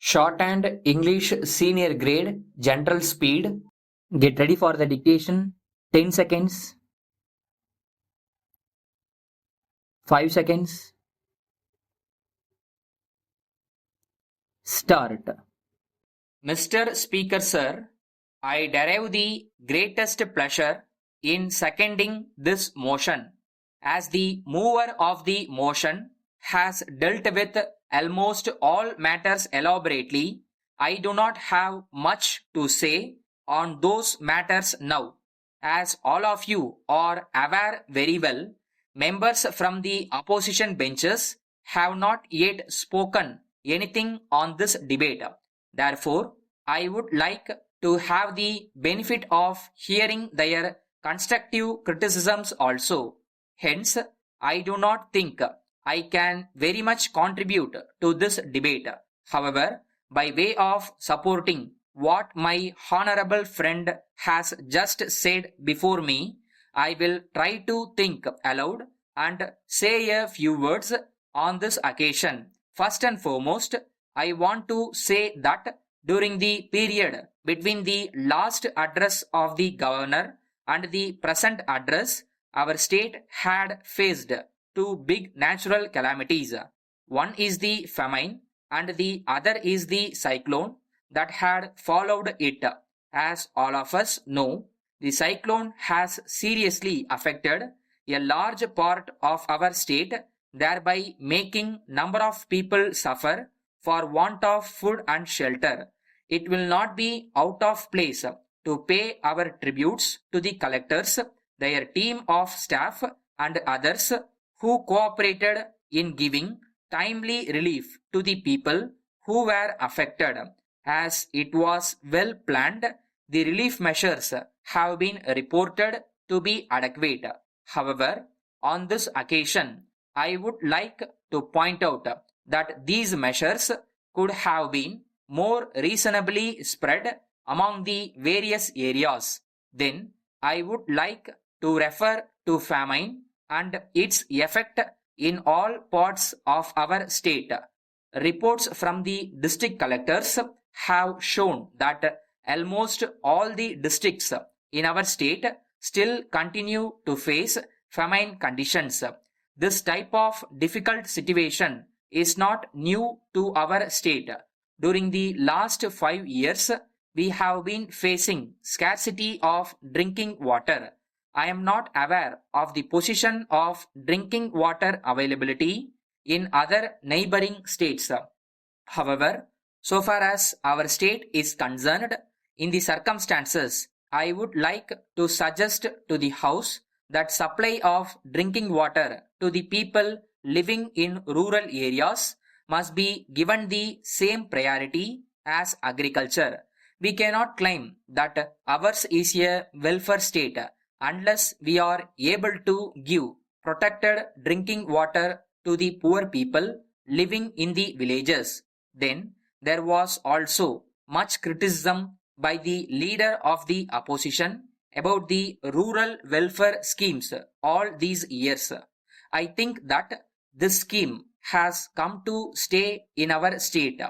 Shorthand English Senior Grade General Speed. Get ready for the dictation. 10 seconds. 5 seconds. Start. Mr. Speaker Sir, I derive the greatest pleasure in seconding this motion, as the mover of the motion has dealt with almost all matters elaborately. I do not have much to say on those matters now. As all of you are aware very well, members from the opposition benches have not yet spoken anything on this debate. Therefore, I would like to have the benefit of hearing their constructive criticisms also. Hence, I do not think I can very much contribute to this debate. However, by way of supporting what my honorable friend has just said before me, I will try to think aloud and say a few words on this occasion. First and foremost, I want to say that during the period between the last address of the governor and the present address, our state had faced two big natural calamities. One is the famine and the other is the cyclone that had followed it. As all of us know, the cyclone has seriously affected a large part of our state, thereby making number of people suffer for want of food and shelter. It will not be out of place to pay our tributes to the collectors, their team of staff and others who cooperated in giving timely relief to the people who were affected. As it was well planned, the relief measures have been reported to be adequate. However, on this occasion, I would like to point out that these measures could have been more reasonably spread among the various areas. Then I would like to refer to famine and its effect in all parts of our state. Reports from the district collectors have shown that almost all the districts in our state still continue to face famine conditions. This type of difficult situation is not new to our state. During the last 5 years, we have been facing scarcity of drinking water. I am not aware of the position of drinking water availability in other neighboring states. However, so far as our state is concerned, in the circumstances, I would like to suggest to the House that supply of drinking water to the people living in rural areas must be given the same priority as agriculture. We cannot claim that ours is a welfare state unless we are able to give protected drinking water to the poor people living in the villages. Then there was also much criticism by the leader of the opposition about the rural welfare schemes all these years. I think that this scheme has come to stay in our state.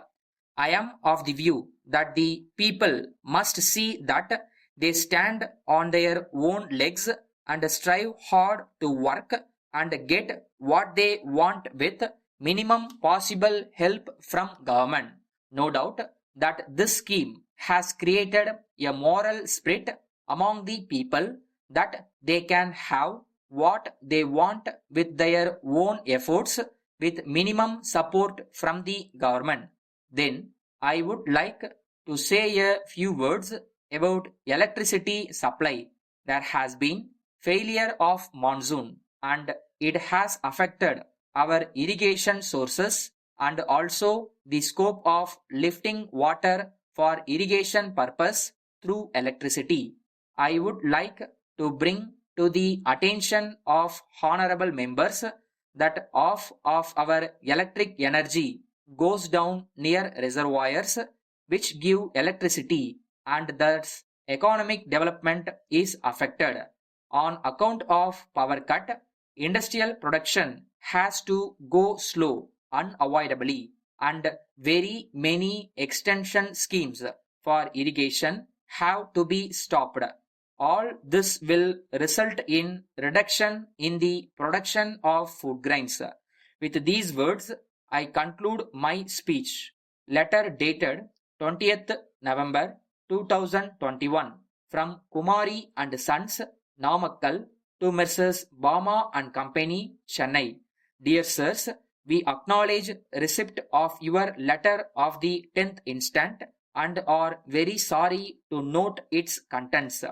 I am of the view that the people must see that they stand on their own legs and strive hard to work and get what they want with minimum possible help from government. No doubt that this scheme has created a moral spirit among the people that they can have what they want with their own efforts with minimum support from the government. Then I would like to say a few words about electricity supply. There has been failure of monsoon and it has affected our irrigation sources and also the scope of lifting water for irrigation purpose through electricity. I would like to bring to the attention of honorable members that half of our electric energy goes down near reservoirs which give electricity and thus economic development is affected. On account of power cut, industrial production has to go slow unavoidably and very many extension schemes for irrigation have to be stopped. All this will result in reduction in the production of food grains. With these words, I conclude my speech. Letter dated 20th November 2021 from Kumari and Sons, Namakkal, to Messrs. Bama and Company, Chennai. Dear sirs, we acknowledge receipt of your letter of the 10th instant and are very sorry to note its contents.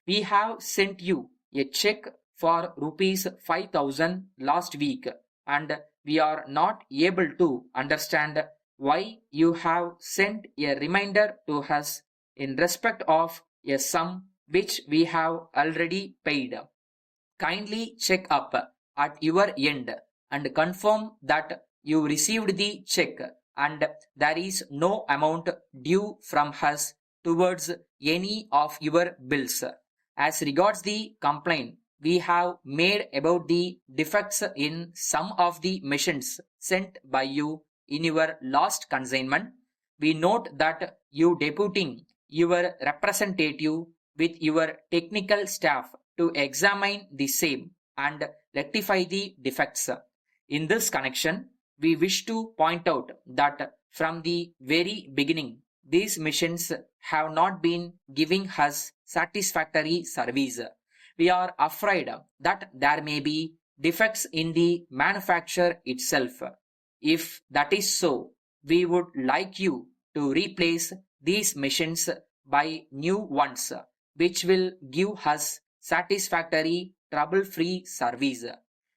We have sent you a check for rupees 5,000 last week, and we are not able to understand why you have sent a reminder to us in respect of a sum which we have already paid. Kindly check up at your end and confirm that you received the check and there is no amount due from us towards any of your bills. As regards the complaint we have made about the defects in some of the machines sent by you in your last consignment, we note that you deputing your representative with your technical staff to examine the same and rectify the defects. In this connection, we wish to point out that from the very beginning, these machines have not been giving us satisfactory service. We are afraid that there may be defects in the manufacture itself. If that is so, we would like you to replace these machines by new ones, which will give us satisfactory, trouble-free service.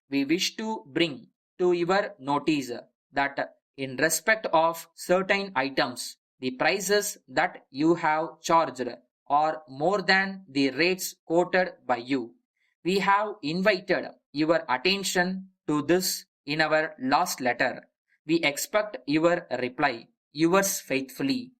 We wish to bring to your notice that in respect of certain items, the prices that you have charged are more than the rates quoted by you. We have invited your attention to this in our last letter. We expect your reply. Yours faithfully,